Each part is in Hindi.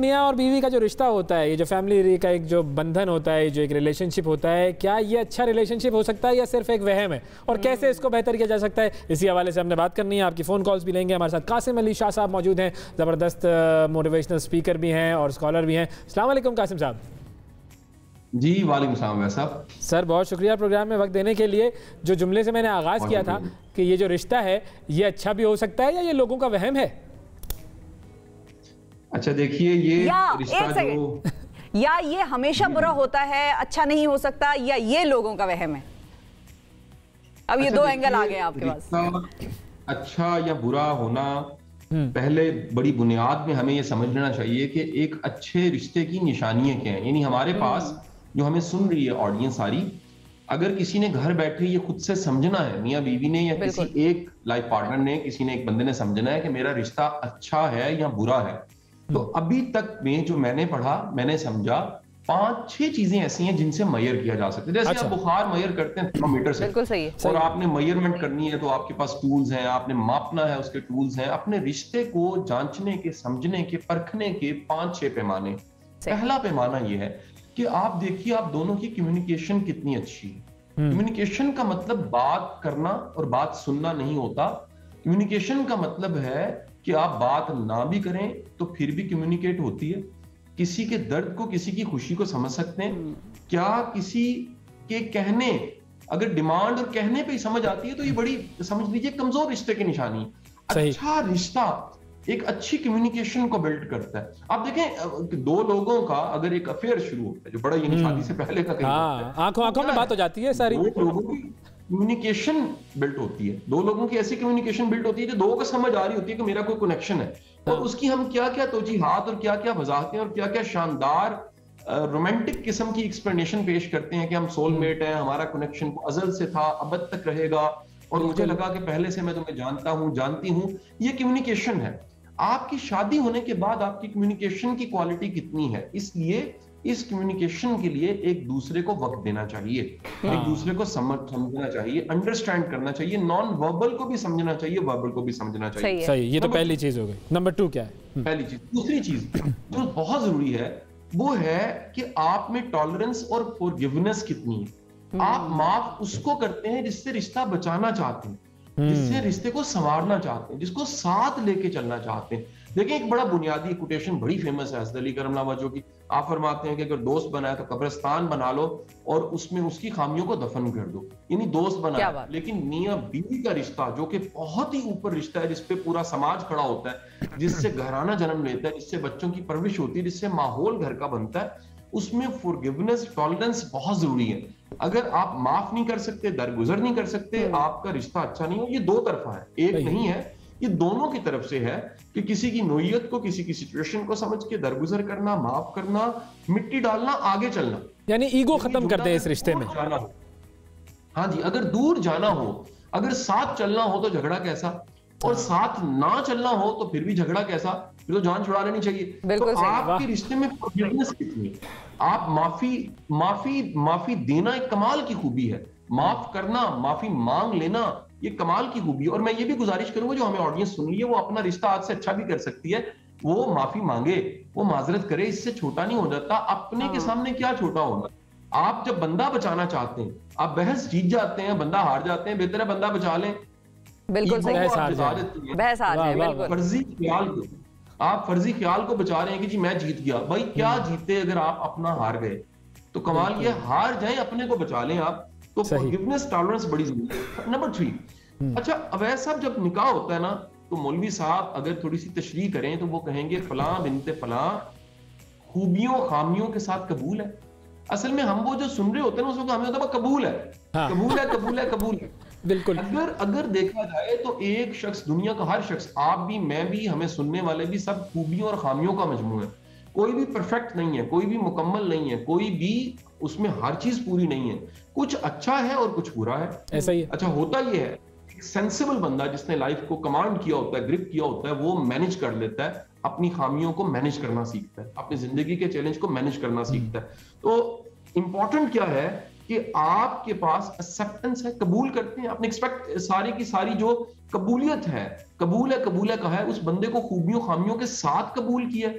मियाँ और बीवी का जो रिश्ता होता है, ये जो फैमिली का एक जो बंधन होता है, जो एक रिलेशनशिप होता है, क्या ये अच्छा रिलेशनशिप हो सकता है या सिर्फ एक वहम है? और कैसे इसको बेहतर किया जा सकता है, इसी हवाले से हमने बात करनी है। आपकी फ़ोन कॉल्स भी लेंगे। हमारे साथ कासिम अली शाह साहब मौजूद हैं, ज़बरदस्त मोटिवेशनल स्पीकर भी हैं और स्कॉलर भी हैं। अस्सलाम वालेकुम कासिम साहब। जी वालेकुम सलाम साहब। सर बहुत शुक्रिया प्रोग्राम में वक्त देने के लिए। जो जुमले से मैंने आगाज़ किया था कि ये जो रिश्ता है ये अच्छा भी हो सकता है या ये लोगों का वहम है? अच्छा देखिए, ये रिश्ता जो या ये हमेशा बुरा होता है, अच्छा नहीं हो सकता, या ये लोगों का वहम है? अब ये दो एंगल आ गए आपके पास। अच्छा या बुरा होना, पहले बड़ी बुनियाद में हमें ये समझना चाहिए कि एक अच्छे रिश्ते की निशानियां क्या हैं। यानी हमारे पास जो हमें सुन रही है ऑडियंस सारी, अगर किसी ने घर बैठे ये खुद से समझना है, मियाँ बीवी ने या किसी एक लाइफ पार्टनर ने, किसी ने एक बंदे ने समझना है कि मेरा रिश्ता अच्छा है या बुरा है, तो अभी तक में जो मैंने पढ़ा, मैंने समझा 5-6 चीजें ऐसी हैं जिनसे मेजर किया जा सकता है। जैसे आप बुखार मेजर करते हैं थर्मोमीटर से, बिल्कुल सही है। और आपने मेजरमेंट करनी है तो आपके पास टूल्स हैं, आपने मापना है उसके टूल्स हैं। अपने रिश्ते को जांचने के, समझने के, परखने के 5-6 पैमाने। पहला पैमाना यह है कि आप देखिए आप दोनों की कम्युनिकेशन कितनी अच्छी है। कम्युनिकेशन का मतलब बात करना और बात सुनना नहीं होता। कम्युनिकेशन का मतलब है कि आप बात ना भी करें तो फिर भी कम्युनिकेट होती है। किसी के दर्द को, किसी की खुशी को समझ सकते हैं। क्या किसी के कहने, अगर डिमांड और कहने पे ही समझ आती है तो ये बड़ी, समझ लीजिए, कमजोर रिश्ते की निशानी है। अच्छा रिश्ता एक अच्छी कम्युनिकेशन को बिल्ड करता है। आप देखें, दो लोगों का अगर एक अफेयर शुरू होता है, जो बड़ा ये शादी से पहले का आंखों में बात हो जाती है, सारी लोगों की कम्युनिकेशन बिल्ट होती है। दो लोगों की ऐसी कम्युनिकेशन बिल्ट होती है जो दो को समझ आ रही होती है कि मेरा कोई कनेक्शन है, और उसकी हम क्या क्या तोजीहात और क्या क्या वजाहतें और क्या क्या शानदार रोमांटिक किस्म की एक्सप्लेनेशन पेश करते हैं कि हम सोलमेट हैं, हमारा कनेक्शन अजल से था, अब तक रहेगा, और मुझे लगा कि पहले से मैं तुम्हें जानता हूं, जानती हूं। ये कम्युनिकेशन है। आपकी शादी होने के बाद आपकी कम्युनिकेशन की क्वालिटी कितनी है, इसलिए इस कम्युनिकेशन के लिए एक दूसरे को वक्त देना चाहिए, एक दूसरे को समझना चाहिए, अंडरस्टैंड करना चाहिए, नॉन वर्बल को भी समझना चाहिए, वर्बल को भी समझना चाहिए। सही, ये तो पहली चीज हो गई। नंबर 2 क्या है? पहली चीज। दूसरी चीज जो बहुत जरूरी है वो है कि आप में टॉलरेंस और फॉरगिवनेस कितनी है। आप माफ उसको करते हैं जिससे रिश्ता बचाना चाहते हैं, जिससे रिश्ते को संवारना चाहते हैं, जिसको साथ लेके चलना चाहते हैं। देखिए, एक बड़ा बुनियादी कोटेशन बड़ी फेमस है हज़रत अली करम वजह की। आप फरमाते हैं कि अगर दोस्त बनाए तो कब्रिस्तान बना लो और उसमें उसकी खामियों को दफन कर दो। यानी दोस्त बनाए, लेकिन मियां बीवी का रिश्ता जो कि बहुत ही ऊपर रिश्ता है, जिसपे पूरा समाज खड़ा होता है, जिससे घराना जन्म लेता है, जिससे बच्चों की परवरिश होती है, जिससे माहौल घर का बनता है, उसमें फॉरगिवनेस, टॉलरेंस बहुत जरूरी है। अगर आप माफ नहीं कर सकते, दरगुजर नहीं कर सकते, आपका रिश्ता अच्छा नहीं हो। ये दो तरफा है, एक नहीं है, ये दोनों की तरफ से है कि किसी की नोयत को, किसी की सिचुएशन को समझ के दरगुजर करना, माफ करना, मिट्टी डालना, आगे चलना। यानी ईगो खत्म कर दे इस रिश्ते में। हाँ जी, अगर दूर जाना हो, अगर साथ चलना हो तो झगड़ा कैसा, और साथ ना चलना हो तो फिर भी झगड़ा कैसा, फिर तो जान छुड़ा लेनी चाहिए। तो आपके रिश्ते में फॉरगिवनेस कितनी है? आप माफी देना एक कमाल की खूबी है। माफ करना, माफी मांग लेना, ये कमाल की खूबी है। और मैं ये भी गुजारिश करूंगा जो हमें ऑडियंस सुन रही है, वो अपना रिश्ता आज से अच्छा भी कर सकती है। वो माफी मांगे, वो माजरत करे, इससे छोटा नहीं हो जाता। अपने के सामने क्या छोटा होना। आप जब बंदा बचाना चाहते हैं, आप बहस जीत जाते हैं, बंदा हार जाते हैं, बेहतर है बंदा बचा लें। बिल्कुल सही। आप फर्जी ख्याल को बचा रहे हैं कि जी मैं जीत गया। भाई क्या जीते अगर आप अपना हार गए? तो कमाल ये, हार जाए अपने को बचा लें आप। तो फॉरगिवनेस, टॉलरेंस बड़ी जरूरी है। नंबर 3, अच्छा अवैस साहब, जब निकाह होता है ना, तो मौलवी साहब अगर थोड़ी सी तशरीह करें तो वो कहेंगे फलां बिनते फलां खूबियों खामियों के साथ कबूल है। असल में हम वो जो सुन रहे होते हैं ना, उसको हमें होता है कबूल है, कबूल है, कबूल है, कबूल है। बिल्कुल। अगर देखा जाए तो एक शख्स, दुनिया का हर शख्स, आप भी, मैं भी, हमें सुनने वाले भी, सब खूबियों और खामियों का मजमू है। कोई भी परफेक्ट नहीं है, कोई भी मुकम्मल नहीं है, कोई भी उसमें हर चीज पूरी नहीं है। कुछ अच्छा है और कुछ बुरा है। ऐसा ही है। अच्छा होता यह है, एक सेंसिबल बंदा जिसने लाइफ को कमांड किया होता है, ग्रिप किया होता है, वो मैनेज कर लेता है, अपनी खामियों को मैनेज करना सीखता है, अपनी जिंदगी के चैलेंज को मैनेज करना सीखता है। तो इंपॉर्टेंट क्या है कि आपके पास एक्सेप्टेंस है, कबूल करते हैं। आपने एक्सपेक्ट, सारी की सारी जो कबूलियत है, कबूल है, कबूल है कहा है, उस बंदे को खूबियों खामियों के साथ कबूल किया।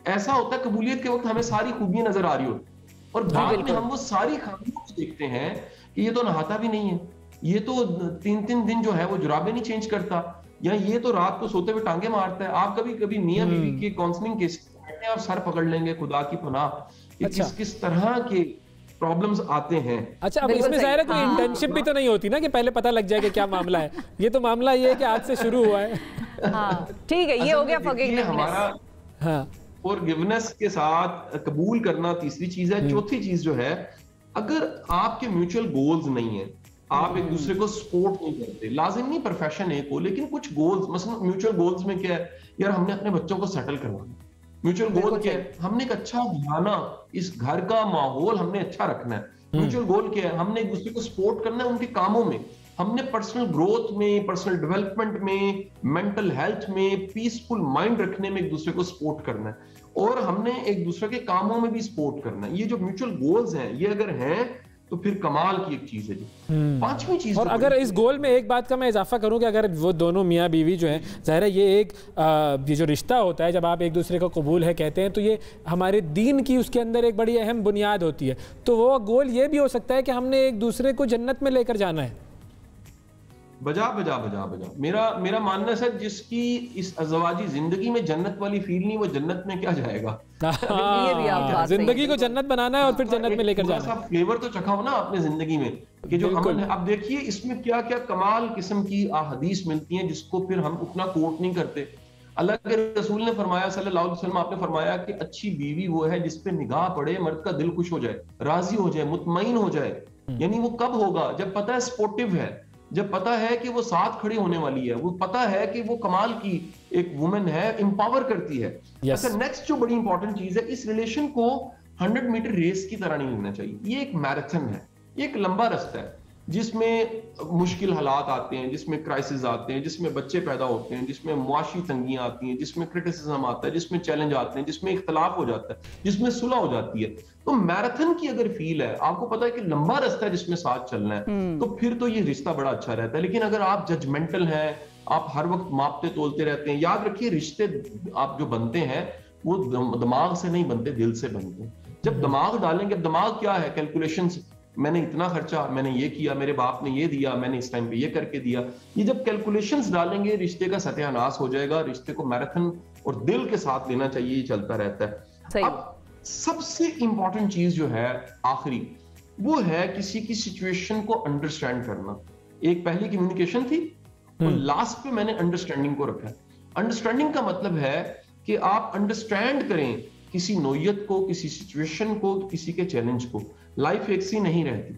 ऐसा होता है कबूलियत के वक्त हमें सारी खूबियां नजर आ रही होती और बाद में हम वो सारी खामियों को देखते हैं कि ये तो नहाता भी नहीं है, ये तो 3-3 दिन जो है वो जुराबे नहीं चेंज करता, या ये तो रात को सोते हुए टांगे मारता है। आप कभी कभी मियां बीवी के काउंसलिंग केस में आप सर पकड़ लेंगे, खुदा की पनाह, कि किस तरह के प्रॉब्लम्स आते हैं। अच्छा, अब इसमें ज़ाहिर है कोई इंटर्नशिप भी तो नहीं होती ना कि पहले पता लग जाए कि क्या मामला है। ये तो मामला ये है कि आज से शुरू हुआ है। ठीक है, ये हो गया फॉरगिवनेस। हमारा फॉरगिवनेस के साथ कबूल करना तीसरी चीज है। चौथी चीज जो है, अगर आपके म्यूचुअल गोल्स नहीं है, आप एक दूसरे को सपोर्ट नहीं करते, लाजिम नहीं प्रोफेशन एक हो, लेकिन कुछ गोल्स, मसलन म्यूचुअल गोल्स में क्या है, यार हमने अपने बच्चों को सेटल करवाना, म्यूचुअल गोल क्या है, हमने एक अच्छा घराना, इस घर का माहौल हमने अच्छा रखना है। म्यूचुअल गोल क्या है, हमने एक दूसरे को सपोर्ट करना है उनके कामों में, हमने पर्सनल ग्रोथ में, पर्सनल डेवलपमेंट में, मेंटल हेल्थ में, पीसफुल माइंड रखने में एक दूसरे को सपोर्ट करना है, और हमने एक दूसरे के कामों में भी सपोर्ट करना है। ये जो म्यूचुअल गोल्स हैं, ये अगर हैं तो फिर कमाल की एक चीज है जी। पांचवी चीज, और अगर इस गोल में एक बात का मैं इजाफा करूं कि अगर वो दोनों मियाँ बीवी जो हैं, ज़ाहिर है ये एक ये जो रिश्ता होता है, जब आप एक दूसरे को कबूल है कहते हैं, तो ये हमारे दीन की उसके अंदर एक बड़ी अहम बुनियाद होती है। तो वो गोल ये भी हो सकता है कि हमने एक दूसरे को जन्नत में लेकर जाना है। बजा बजा बजा बजा, मेरा मानना है सर, जिसकी इस अज़वाजी जिंदगी में जन्नत वाली फील नहीं, वो जन्नत में क्या जाएगा। जिंदगी को जन्नत बनाना है और फिर जन्नत में लेकर जाना है। फ्लेवर तो चखाओ ना अपने जिंदगी में कि जो अमल है। अब देखिए इसमें क्या क्या कमाल किस्म की अहादीस मिलती हैं, जिसको फिर हम उतना कोट नहीं करते। अल्लाह के रसूल ने फरमाया सल्लल्लाहु अलैहि वसल्लम, आपने फरमाया कि अच्छी बीवी वो है जिस पे निगाह पड़े, मर्द का दिल खुश हो जाए, राजी हो जाए, मुतमईन हो जाए। यानी वो कब होगा, जब पता है सपोर्टिव है, जब पता है कि वो साथ खड़ी होने वाली है, वो पता है कि वो कमाल की एक वुमेन है, एम्पावर करती है। अच्छा, नेक्स्ट जो बड़ी इंपॉर्टेंट चीज है, इस रिलेशन को 100 मीटर रेस की तरह नहीं लेना चाहिए। ये एक मैराथन है, ये एक लंबा रास्ता है, जिसमें मुश्किल हालात आते हैं, जिसमें क्राइसिस आते हैं, जिसमें बच्चे पैदा होते हैं, जिसमें मुआशी तंगियां आती हैं, जिसमें क्रिटिसिज्म आता है, जिसमें चैलेंज आते हैं, जिसमें इख्तलाफ हो जाता है, जिसमें सुलह हो जाती है। तो मैराथन की अगर फील है, आपको पता है कि लंबा रास्ता है जिसमें साथ चलना है, तो फिर तो ये रिश्ता बड़ा अच्छा रहता है। लेकिन अगर आप जजमेंटल हैं, आप हर वक्त मापते तोलते रहते हैं, याद रखिए रिश्ते आप जो बनते हैं वो दिमाग से नहीं बनते, दिल से बनते हैं। जब दिमाग डालेंगे, दिमाग क्या है, कैलकुलेशंस, मैंने इतना खर्चा, मैंने ये किया, मेरे बाप ने ये दिया, मैंने इस टाइम पे ये करके दिया, ये जब कैलकुलेशंस डालेंगे, रिश्ते का सत्यानाश हो जाएगा। रिश्ते को मैराथन और दिल के साथ लेना चाहिए, ये चलता रहता है। अब सबसे इंपॉर्टेंट चीज जो है आखिरी, वो है किसी की सिचुएशन को अंडरस्टैंड करना। एक पहली कम्युनिकेशन थी और लास्ट पे मैंने अंडरस्टैंडिंग को रखा है। अंडरस्टैंडिंग का मतलब है कि आप अंडरस्टैंड करें किसी नोयत को, किसी सिचुएशन को, किसी के चैलेंज को। लाइफ एक सी नहीं रहती,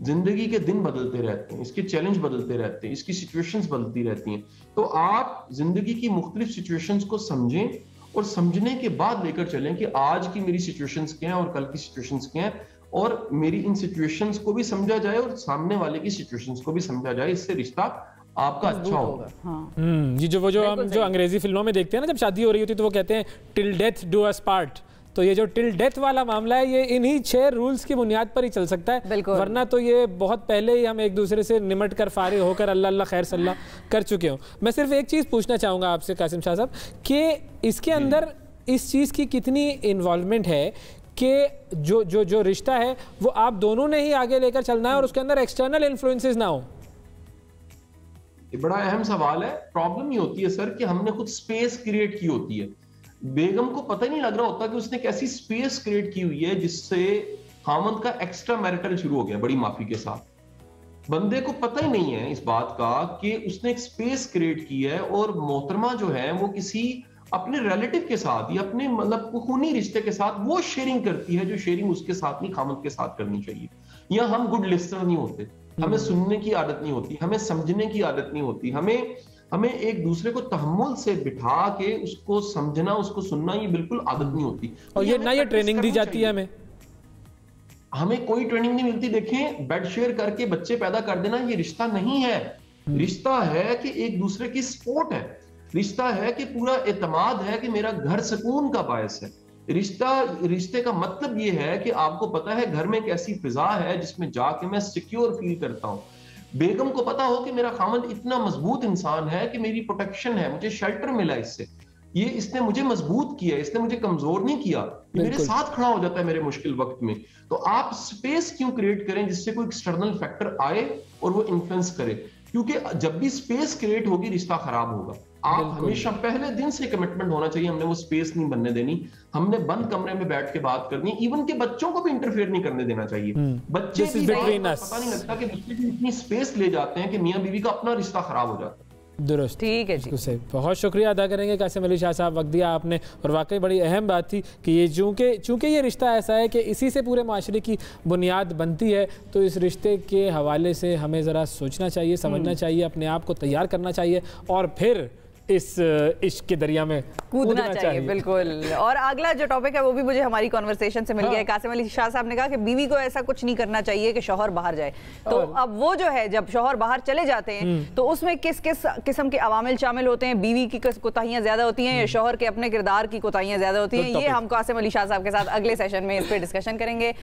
जिंदगी के दिन बदलते रहते हैं, इसके चैलेंज बदलते रहते हैं, इसकी सिचुएशंस बदलती रहती हैं। तो आप जिंदगी की मुख्तलिफ सिचुएशंस को समझें और समझने के बाद लेकर चलें कि आज की मेरी सिचुएशंस क्या हैं और कल की सिचुएशंस क्या हैं, और मेरी इन सिचुएशंस को भी समझा जाए और सामने वाले की सिचुएशंस को भी समझा जाए। इससे रिश्ता आपका अच्छा होगा। जी, जो हम जो अंग्रेजी फिल्मों में देखते हैं ना, जब शादी हो रही होती है तो वो कहते हैं till death do us part. तो ये जो टिल डेथ वाला मामला है, ये इन्हीं 6 रूल्स की बुनियाद पर ही चल सकता है, वरना तो ये बहुत पहले ही हम एक दूसरे से निमट कर फारिग होकर अल्लाह अल्लाह खैर सल्ला कर चुके हों। मैं सिर्फ एक चीज़ पूछना चाहूँगा आपसे कासिम शाह साहब, कि इसके अंदर इस चीज़ की कितनी इन्वॉल्वमेंट है कि जो रिश्ता है वो आप दोनों ने ही आगे लेकर चलना है और उसके अंदर एक्सटर्नल इन्फ्लुएंसेस ना हो। ये बड़ा अहम सवाल है। प्रॉब्लम ये होती है सर कि हमने खुद स्पेस क्रिएट की होती है। बेगम को पता ही नहीं लग रहा होता कि उसने कैसी स्पेस क्रिएट की हुई है जिससे खामद का एक्स्ट्रा मैरिटल शुरू हो गया बड़ी माफी के साथ। बंदे को पता ही नहीं है इस बात का कि उसने एक स्पेस क्रिएट की है, और मोहतरमा जो है वो किसी अपने रिलेटिव के साथ या अपने मतलब खूनी रिश्ते के साथ वो शेयरिंग करती है जो शेयरिंग उसके साथ नहीं खामद के साथ करनी चाहिए। या हम गुड लिस्नर नहीं होते, हमें सुनने की आदत नहीं होती, हमें समझने की आदत नहीं होती, हमें एक दूसरे को तहम्मुल से बिठा के उसको समझना, उसको सुनना, ये बिल्कुल आदत नहीं होती। और ये ना ये ट्रेनिंग दी जाती है, हमें कोई ट्रेनिंग नहीं मिलती। देखें, बेड शेयर करके बच्चे पैदा कर देना ये रिश्ता नहीं है। रिश्ता है कि एक दूसरे की सपोर्ट है, रिश्ता है कि पूरा एतमाद है कि मेरा घर सुकून का बायस है। रिश्ते का मतलब ये है कि आपको पता है घर में एक ऐसी फिजा है जिसमें जाके मैं सिक्योर फील करता हूँ। बेगम को पता हो कि मेरा खामद इतना मजबूत इंसान है कि मेरी प्रोटेक्शन है, मुझे शेल्टर मिला इससे। ये इसने मुझे मजबूत किया, इसने मुझे कमजोर नहीं किया, ये मेरे साथ खड़ा हो जाता है मेरे मुश्किल वक्त में। तो आप स्पेस क्यों क्रिएट करें जिससे कोई एक्सटर्नल फैक्टर आए और वो इन्फ्लुएंस करे, क्योंकि जब भी स्पेस क्रिएट होगी रिश्ता खराब होगा। आप हमेशा पहले दिन से कमिटमेंट होना चाहिए, हमने वो स्पेस नहीं बनने देनी, हमने बंद कमरे में बैठ के बात करनी, इवन के बच्चों को भी इंटरफेयर नहीं करने देना चाहिए। बच्चे भी पता नहीं लगता कि बच्चे भी इतनी स्पेस ले जाते हैं कि मियां बीवी का अपना रिश्ता खराब हो जाता है। दुरुस्त, ठीक है जी। बहुत शुक्रिया अदा करेंगे कासिम अली शाह साहब, वक्त दिया आपने, और वाकई बड़ी अहम बात थी कि ये चूंकि ये रिश्ता ऐसा है कि इसी से पूरे माशरे की बुनियाद बनती है, तो इस रिश्ते के हवाले से हमें ज़रा सोचना चाहिए, समझना चाहिए, अपने आप को तैयार करना चाहिए और फिर इस इश्क के दरिया में कूदना चाहिए। बिल्कुल। और अगला जो टॉपिक है वो भी मुझे हमारी कॉन्वर्सेशन से मिल गया है। कासिम अली शाह साहब ने कहा कि बीवी को ऐसा कुछ नहीं करना चाहिए कि शौहर बाहर जाए। तो अब वो जो है, जब शौहर बाहर चले जाते हैं तो उसमें किस किस किस्म के अवामिल शामिल होते हैं? बीवी की कोताहियां ज्यादा होती हैं या शौहर के अपने किरदार की कोताहियां ज्यादा होती हैं? ये हम कासिम अली शाह साहब के साथ अगले सेशन में इस पर डिस्कशन करेंगे।